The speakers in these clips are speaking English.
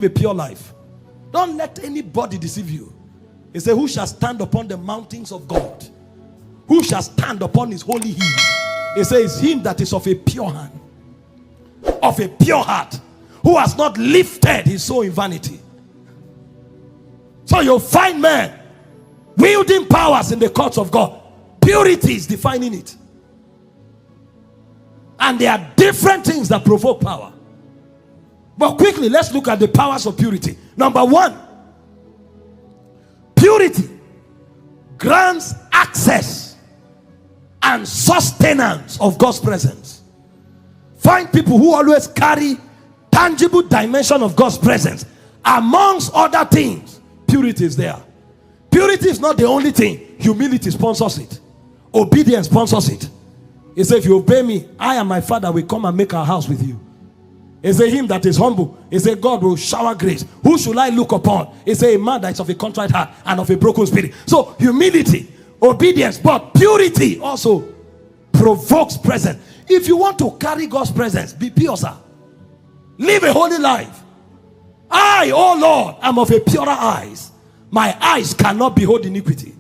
a pure life. Don't let anybody deceive you. He said, who shall stand upon the mountains of God? Who shall stand upon his holy hill? He says, him that is of a pure hand, of a pure heart, who has not lifted his soul in vanity. So you'll find men wielding powers in the courts of God. Purity is defining it. And there are different things that provoke power. But quickly, let's look at the powers of purity. Number one, purity grants access and sustenance of God's presence. Find people who always carry tangible dimension of God's presence. Amongst other things, purity is there. Purity is not the only thing. Humility sponsors it. Obedience sponsors it. He said, if you obey me, I and my Father will come and make our house with you. He said, him that is humble, he said, God will shower grace. Who should I look upon? He said, a man that is of a contrite heart and of a broken spirit. So humility, obedience, but purity also provokes presence. If you want to carry God's presence, be pure, sir. Live a holy life. I, oh Lord, am of a purer eyes. My eyes cannot behold iniquity.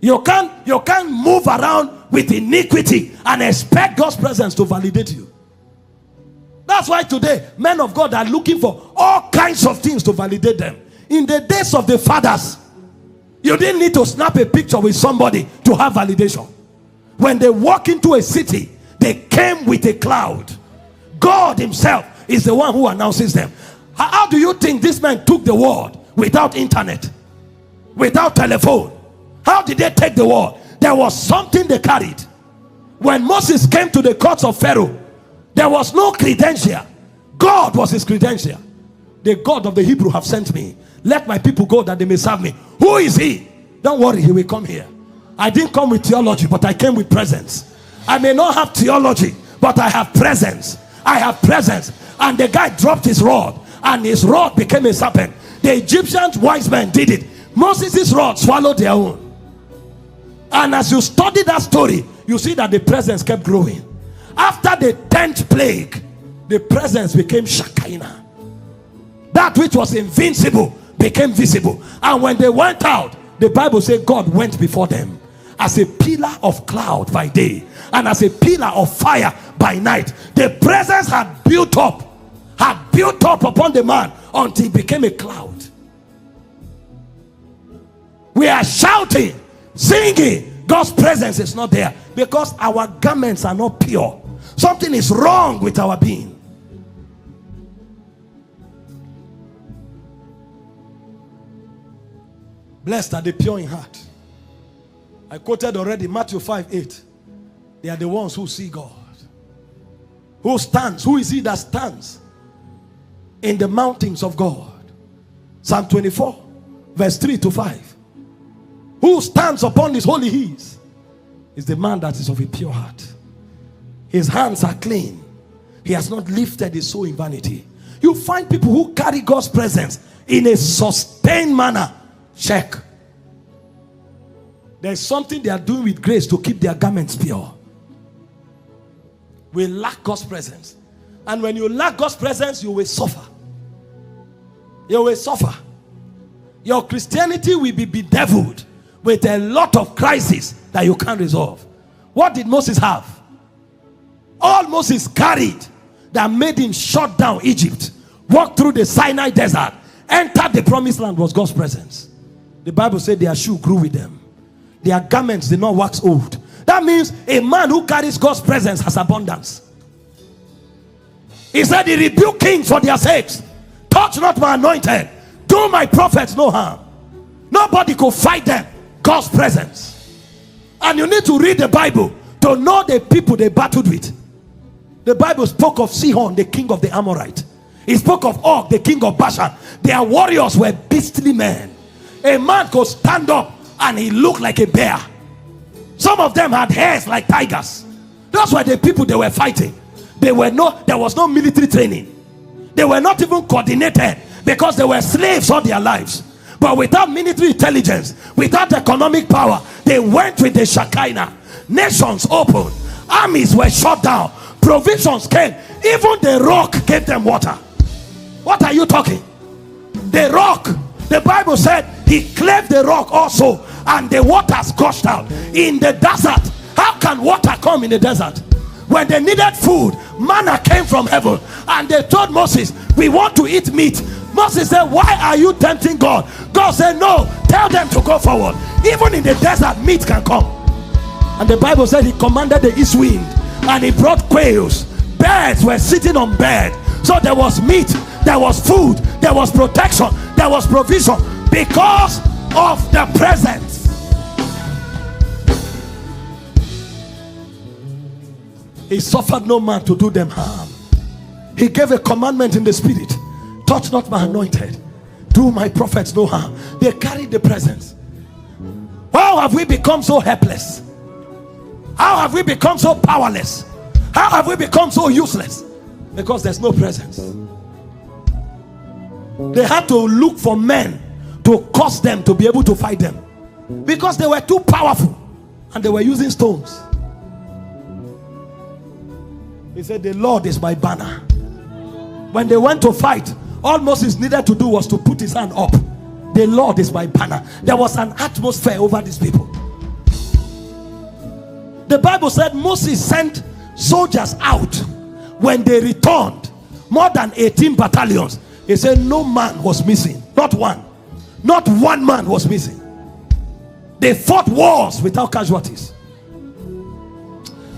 You can't move around with iniquity and expect God's presence to validate you. That's why today men of God are looking for all kinds of things to validate them. In the days of the fathers, you didn't need to snap a picture with somebody to have validation. When they walk into a city, they came with a cloud. God himself is the one who announces them. How do you think this man took the word without internet, without telephone? How did they take the word? There was something they carried. When Moses came to the courts of Pharaoh, there was no credential. God was his credential. The God of the Hebrew have sent me. Let my people go that they may serve me. Who is he? Don't worry, he will come here. I didn't come with theology, but I came with presence. I may not have theology, but I have presence. I have presence. And the guy dropped his rod, and his rod became a serpent. The Egyptians wise men did it. Moses' rod swallowed their own. And as you study that story, you see that the presence kept growing. After the 10th plague, the presence became Shekinah. That which was invincible became visible. And when they went out, the Bible says God went before them as a pillar of cloud by day and as a pillar of fire by night. The presence had built up upon the man until it became a cloud. We are shouting, singing. God's presence is not there because our garments are not pure. Something is wrong with our being. Blessed are the pure in heart. I quoted already Matthew 5:8. They are the ones who see God. Who stands? Who is he that stands in the mountains of God? Psalm 24 verse 3 to 5. Who stands upon his holy hills is the man that is of a pure heart. His hands are clean. He has not lifted his soul in vanity. You find people who carry God's presence in a sustained manner. Check. There's something they are doing with grace to keep their garments pure. We lack God's presence. And when you lack God's presence, you will suffer. You will suffer. Your Christianity will be bedeviled with a lot of crises that you can't resolve. What did Moses have? All Moses carried that made him shut down Egypt, walk through the Sinai desert, enter the promised land was God's presence. The Bible said their shoe grew with them. Their garments did not wax old. That means a man who carries God's presence has abundance. He said he rebuked kings for their sakes. Touch not my anointed. Do my prophets no harm. Nobody could fight them. God's presence. And you need to read the Bible to know the people they battled with. The Bible spoke of Sihon, the king of the Amorite. It spoke of Og, the king of Bashan. Their warriors were beastly men. A man could stand up and he looked like a bear. Some of them had hairs like tigers. Those were the people they were fighting. There was no military training. They were not even coordinated because they were slaves all their lives. But without military intelligence, without economic power, they went with the Shekinah. Nations opened. Armies were shut down. Provisions came. Even the rock gave them water. What are you talking? The rock, the Bible said he cleft the rock also, and the waters gushed out. In the desert, how can water come in the desert? When they needed food, manna came from heaven, and they told Moses, we want to eat meat. Moses said, why are you tempting God? God said, no, tell them to go forward. Even in the desert, meat can come. And the Bible said he commanded the east wind, and he brought quails. Birds were sitting on bed. So there was meat, there was food, there was protection, there was provision, because of the presence. He suffered no man to do them harm. He gave a commandment in the spirit: touch not my anointed, do my prophets no harm. They carried the presence. How have we become so helpless? How have we become so powerless? How have we become so useless? Because there's no presence. They had to look for men to cause them to be able to fight them, because they were too powerful and they were using stones. He said, the Lord is my banner. When they went to fight, all Moses needed to do was to put his hand up. The Lord is my banner. There was an atmosphere over these people. The Bible said Moses sent soldiers out. When they returned, more than 18 battalions, he said no man was missing. Not one. Not one man was missing. They fought wars without casualties.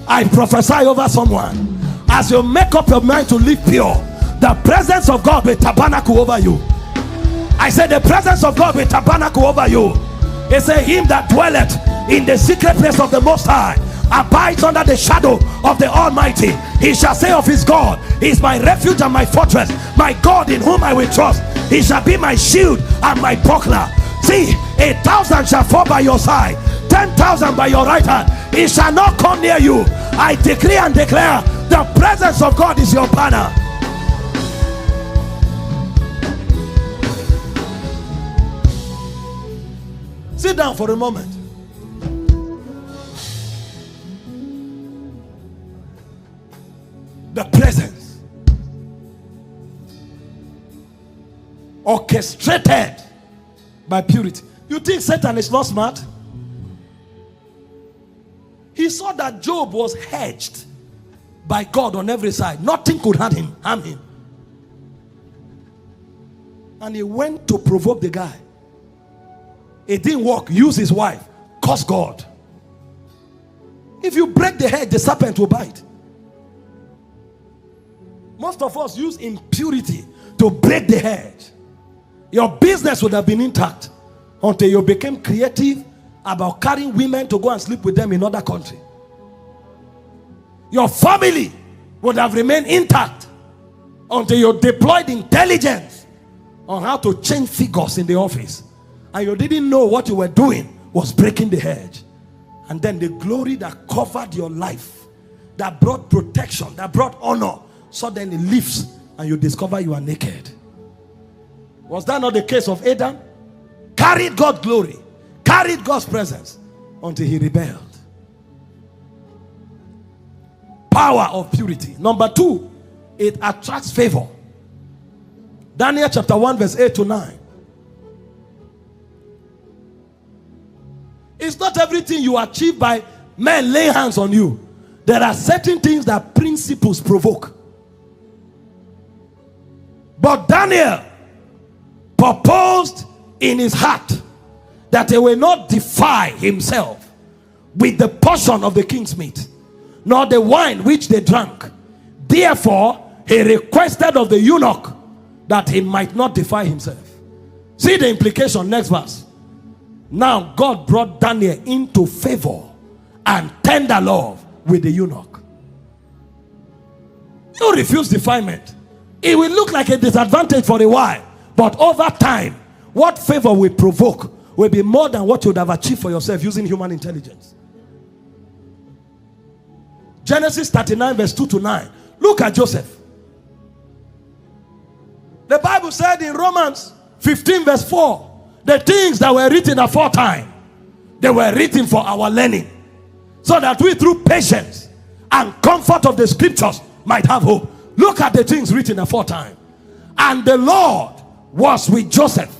I prophesy over someone, as you make up your mind to live pure, the presence of God will tabernacle over you. I said the presence of God will tabernacle over you. He said, him that dwelleth in the secret place of the Most High abides under the shadow of the Almighty. He shall say of his God, he is my refuge and my fortress, my God in whom I will trust. He shall be my shield and my buckler. See, 1,000 shall fall by your side, 10,000 by your right hand, it shall not come near you. I decree and declare, the presence of God is your banner. Sit down for a moment. The presence, orchestrated by purity. You think Satan is not smart? He saw that Job was hedged by God on every side. Nothing could harm him. And he went to provoke the guy. It didn't work. Use his wife. Curse God. If you break the hedge, the serpent will bite. Most of us use impurity to break the hedge. Your business would have been intact until you became creative about carrying women to go and sleep with them in other country. Your family would have remained intact until you deployed intelligence on how to change figures in the office, and you didn't know what you were doing was breaking the hedge. And then the glory that covered your life, that brought protection, that brought honor, suddenly lifts and you discover you are naked. Was that not the case of Adam? Carried God's glory, carried God's presence until he rebelled. Power of purity. Number 2, it attracts favor. Daniel chapter 1 verse 8 to 9. It's not everything you achieve by men laying hands on you. There are certain things that principles provoke. But Daniel proposed in his heart that he will not defile himself with the portion of the king's meat, nor the wine which they drank. Therefore he requested of the eunuch that he might not defile himself. See the implication, next verse. Now God brought Daniel into favor and tender love with the eunuch. You refuse defilement. It will look like a disadvantage for a while, but over time, what favor will provoke will be more than what you would have achieved for yourself using human intelligence. Genesis 39 verse 2 to 9. Look at Joseph. The Bible said in Romans 15 verse 4, the things that were written aforetime, they were written for our learning, so that we through patience and comfort of the scriptures might have hope. Look at the things written aforetime. And the Lord was with Joseph.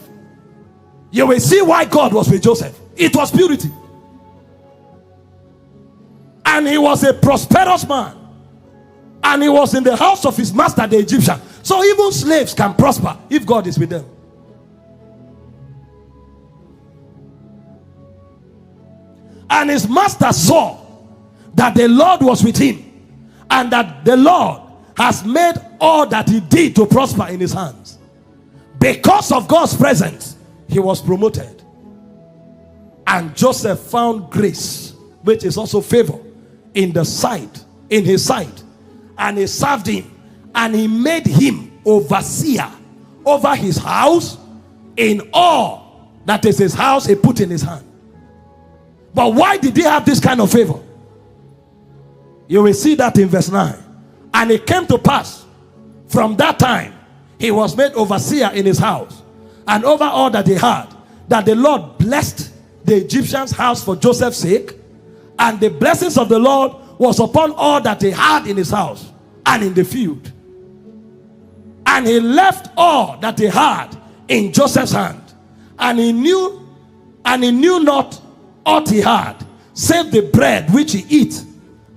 You will see why God was with Joseph. It was purity. And he was a prosperous man. And he was in the house of his master, the Egyptian. So even slaves can prosper if God is with them. And his master saw that the Lord was with him, and that the Lord has made all that he did to prosper in his hands. Because of God's presence, he was promoted. And Joseph found grace, which is also favor, in his sight. And he served him, and he made him overseer over his house. In all that is his house, he put in his hand. But why did he have this kind of favor? You will see that in verse 9. And it came to pass, from that time, he was made overseer in his house, and over all that he had, that the Lord blessed the Egyptian's house for Joseph's sake. And the blessings of the Lord was upon all that he had in his house and in the field. And he left all that he had in Joseph's hand, and he knew not aught he had, save the bread which he eat.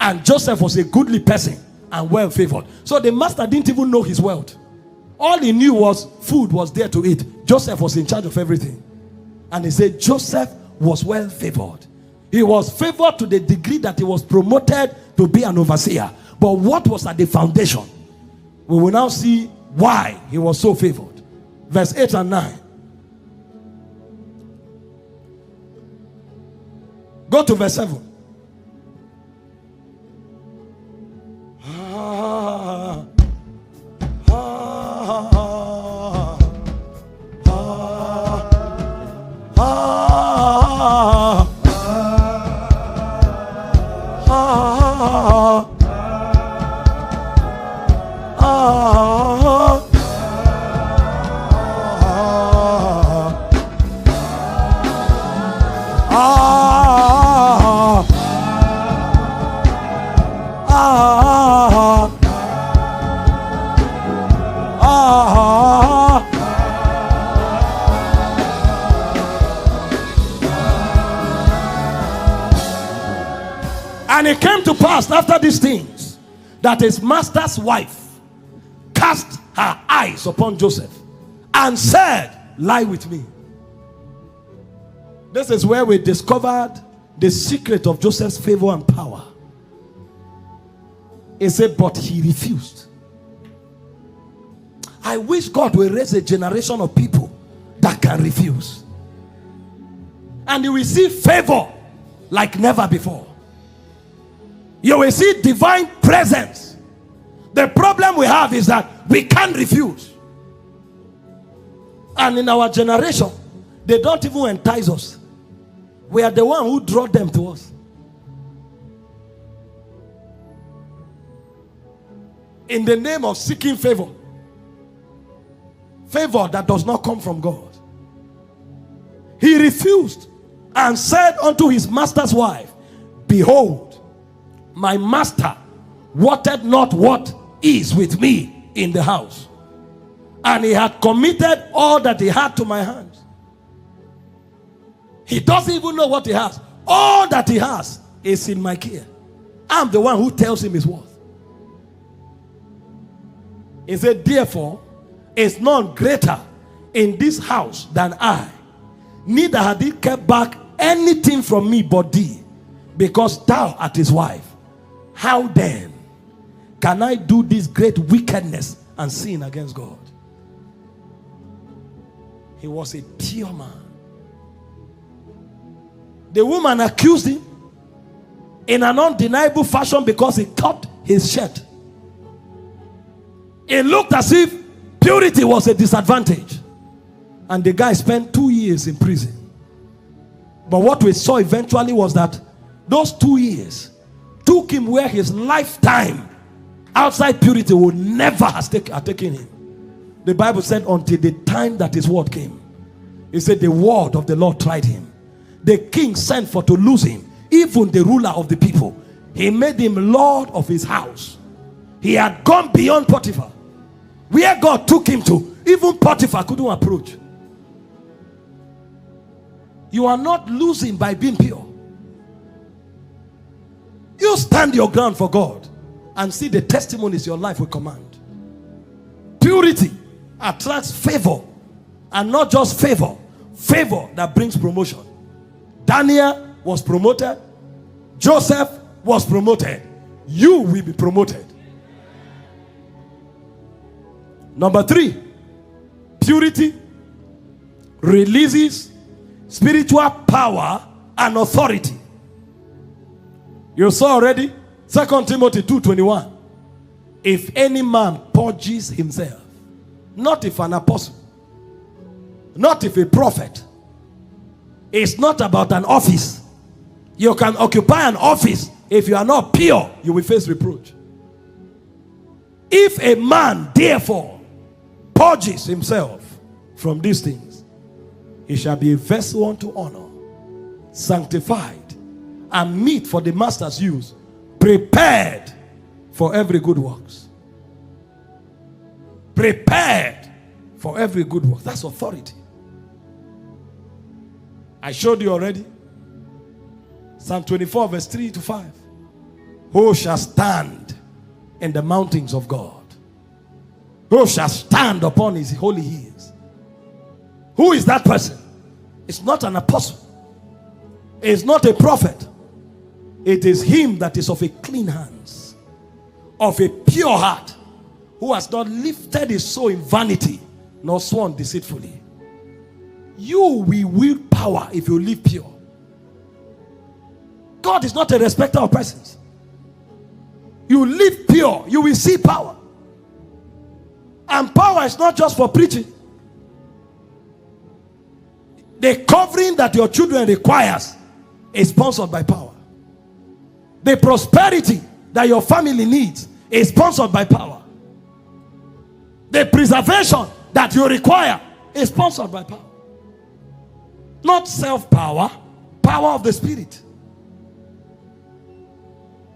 And Joseph was a goodly person and well favored. So the master didn't even know his wealth. All he knew was food was there to eat. Joseph was in charge of everything. And he said Joseph was well favored. He was favored to the degree that he was promoted to be an overseer. But what was at the foundation? We will now see why he was so favored. Verse 8 and 9. Go to verse 7. And it came to pass after these things, that his master's wife cast her eyes upon Joseph and said, lie with me. This is where we discovered the secret of Joseph's favor and power. He said, but he refused. I wish God will raise a generation of people that can refuse. And you will see favor like never before. You will see divine presence. The problem we have is that we can't refuse. And in our generation, they don't even entice us. We are the one who draw them to us. In the name of seeking favor. Favor that does not come from God. He refused and said unto his master's wife, behold, my master wotted not what is with me in the house, and he had committed all that he had to my hands. He doesn't even know what he has. All that he has is in my care. I'm the one who tells him his worth. He said, therefore is none greater in this house than I, neither had he kept back anything from me but thee, because thou art his wife. How then can I do this great wickedness and sin against God? He was a pure man. The woman accused him in an undeniable fashion because he cut his shirt. It looked as if purity was a disadvantage. And the guy spent 2 years in prison. But what we saw eventually was that those 2 years took him where his lifetime outside purity would never have taken him. The Bible said until the time that his word came. He said the word of the Lord tried him. The king sent for to lose him. Even the ruler of the people. He made him lord of his house. He had gone beyond Potiphar. Where God took him to, even Potiphar couldn't approach. You are not losing by being pure. You stand your ground for God and see the testimonies your life will command. Purity attracts favor, and not just favor, favor that brings promotion. Daniel was promoted. Joseph was promoted. You will be promoted. Number 3, purity releases spiritual power and authority. You saw already 2 Timothy 2:21. If any man purges himself, not if an apostle, not if a prophet. It's not about an office. You can occupy an office. If you are not pure, you will face reproach. If a man therefore purges himself from these things, he shall be a vessel unto honor, sanctified, and meet for the master's use, prepared for every good works. Prepared for every good work. That's authority. I showed you already. Psalm 24 verse 3 to 5. Who shall stand in the mountains of God? Who shall stand upon his holy hills? Who is that person? It's not an apostle. It's not a prophet. It is him that is of a clean hands, of a pure heart, who has not lifted his soul in vanity, nor sworn deceitfully. You will wield power if you live pure. God is not a respecter of persons. You live pure, you will see power. And power is not just for preaching. The covering that your children requires is sponsored by power. The prosperity that your family needs is sponsored by power. The preservation that you require is sponsored by power. Not self-power, power of the Spirit.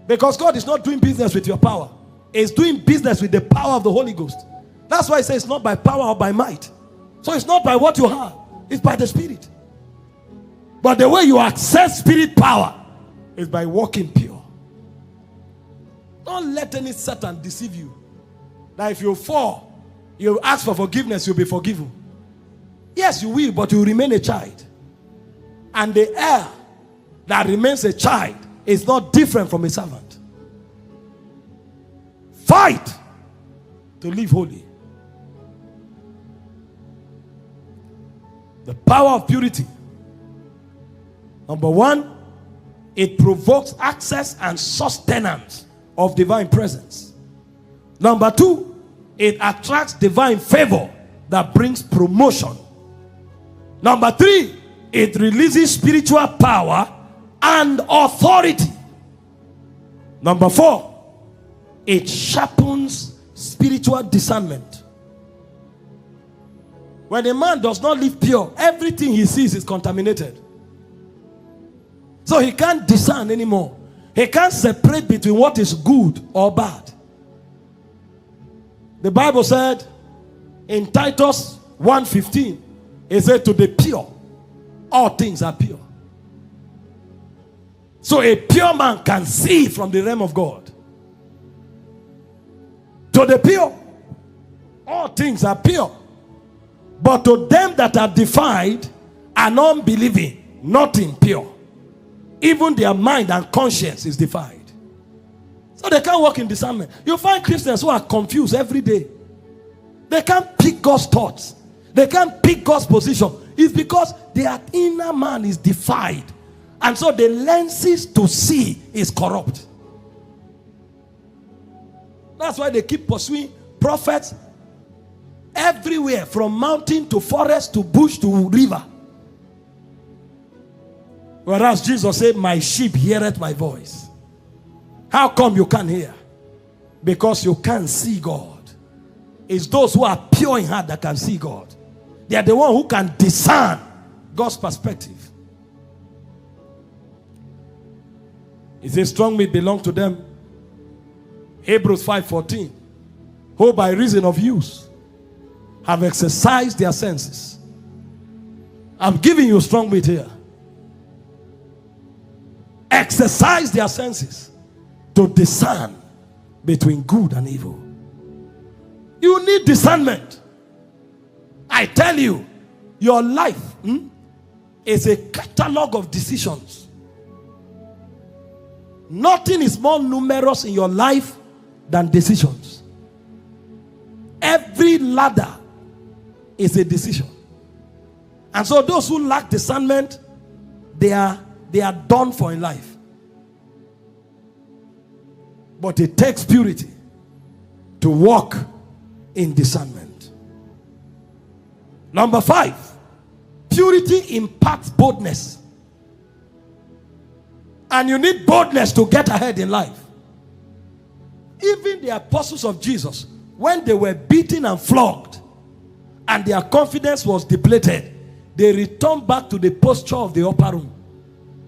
Because God is not doing business with your power. He's doing business with the power of the Holy Ghost. That's why he says it's not by power or by might. So it's not by what you have. It's by the Spirit. But the way you access Spirit power is by walking pure. Don't let any Satan deceive you. That if you fall, you ask for forgiveness, you'll be forgiven. Yes, you will, but you remain a child. And the heir that remains a child is not different from a servant. Fight to live holy. The power of purity. Number 1, it provokes access and sustenance of divine presence. Number 2, it attracts divine favor that brings promotion. Number 3, it releases spiritual power and authority. Number 4, it sharpens spiritual discernment. When a man does not live pure, everything he sees is contaminated. So he can't discern anymore. He can't separate between what is good or bad. The Bible said in Titus 1:15, it said to the pure, all things are pure. So a pure man can see from the realm of God. To the pure, all things are pure. But to them that are defiled and unbelieving, nothing pure. Even their mind and conscience is defiled. So they can't walk in discernment. You find Christians who are confused every day. They can't pick God's thoughts. They can't pick God's position. It's because their inner man is defiled. And so the lenses to see is corrupt. That's why they keep pursuing prophets everywhere, from mountain to forest to bush to river. Whereas Jesus said, my sheep heareth my voice. How come you can't hear? Because you can't see God. It's those who are pure in heart that can see God. They are the one who can discern God's perspective. It says strong meat belong to them. Hebrews 5:14. who by reason of use have exercised their senses. I'm giving you strong weight here. Exercise their senses to discern between good and evil. You need discernment. I tell you, your life is a catalog of decisions. Nothing is more numerous in your life than decisions. Every ladder is a decision. And so those who lack discernment, they are done for in life. But it takes purity to walk in discernment. Number 5, purity imparts boldness. And you need boldness to get ahead in life. Even the apostles of Jesus, when they were beaten and flogged and their confidence was depleted, they returned back to the posture of the upper room.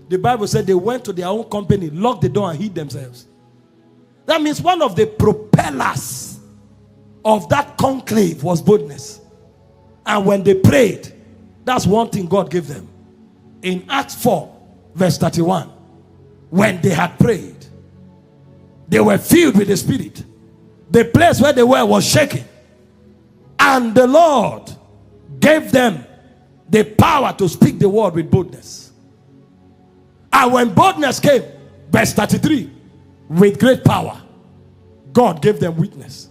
The Bible said they went to their own company, locked the door and hid themselves. That means one of the propellers of that conclave was boldness. And when they prayed, that's one thing God gave them. In Acts 4 verse 31, when they had prayed, they were filled with the Spirit. The place where they were was shaking. And the Lord gave them the power to speak the word with boldness. And when boldness came, verse 33, with great power, God gave them witness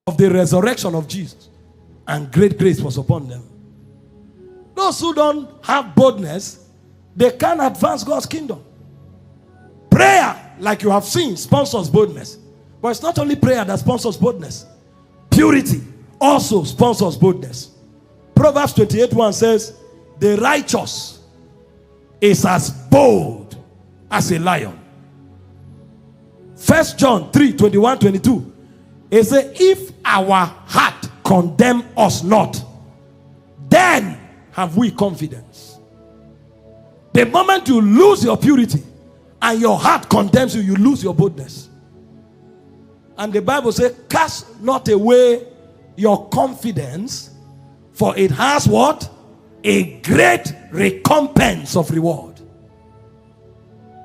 of the resurrection of Jesus, and great grace was upon them. Those who don't have boldness, they can't advance God's kingdom. Prayer, like you have seen, sponsors boldness. But it's not only prayer that sponsors boldness. Purity also sponsors boldness. Proverbs 28:1 says, the righteous is as bold as a lion. 1 John 3:21-22, it says, if our heart condemn us not, then have we confidence. The moment you lose your purity and your heart condemns you, you lose your boldness. And the Bible says, cast not away your confidence, for it has what? A great recompense of reward.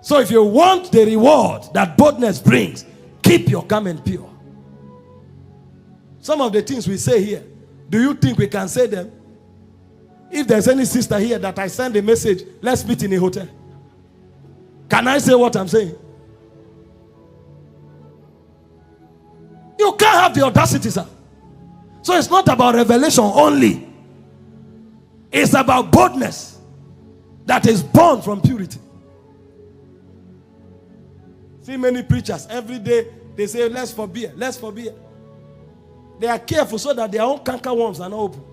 So if you want the reward that boldness brings, keep your garment pure. Some of the things we say here, do you think we can say them? If there's any sister here that I send a message, let's meet in a hotel, can I say what I'm saying? You can't have the audacity, sir. So it's not about revelation only. It's about boldness that is born from purity. See many preachers, every day they say, let's forbear, let's forbear. They are careful so that their own canker worms are not open.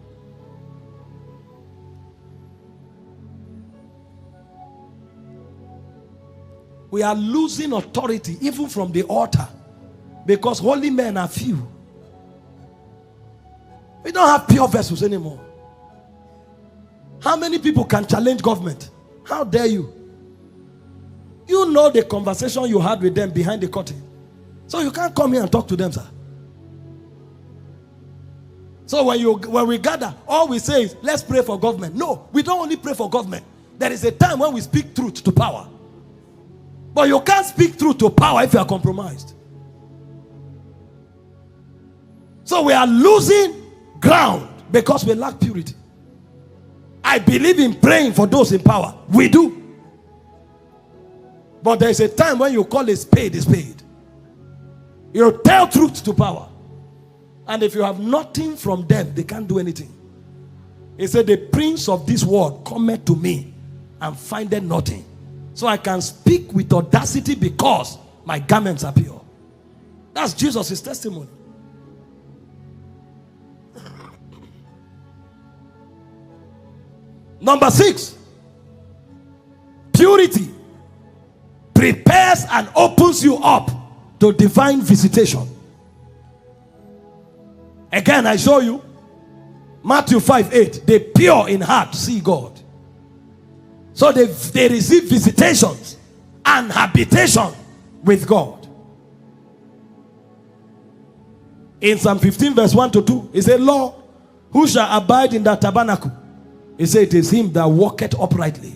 We are losing authority even from the altar because holy men are few. We don't have pure vessels anymore. How many people can challenge government? How dare you? You know the conversation you had with them behind the curtain. So you can't come here and talk to them, sir. So when we gather, all we say is, let's pray for government. No, we don't only pray for government. There is a time when we speak truth to power. But you can't speak truth to power if you are compromised. So we are losing ground because we lack purity. I believe in praying for those in power. We do. But there is a time when you call a spade a spade. You tell truth to power. And if you have nothing from them, they can't do anything. He said, the prince of this world cometh to me and findeth nothing. So I can speak with audacity because my garments are pure. That's Jesus' testimony. Number 6, purity prepares and opens you up to divine visitation. Again, I show you Matthew 5:8. The pure in heart see God. So they receive visitations and habitation with God. In Psalm 15 verse 1 to 2, he said, Lord, who shall abide in that tabernacle? He said, it is him that walketh uprightly.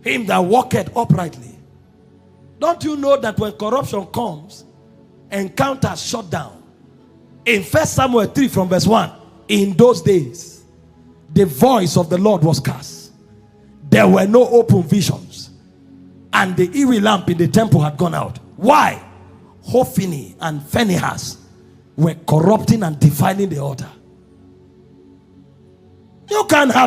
Him that walketh uprightly. Don't you know that when corruption comes, encounters shut down? In 1 Samuel 3 from verse 1, in those days, the voice of the Lord was scarce. There were no open visions. And the eerie lamp in the temple had gone out. Why? Hophni and Phinehas were corrupting and defiling the altar. You can't have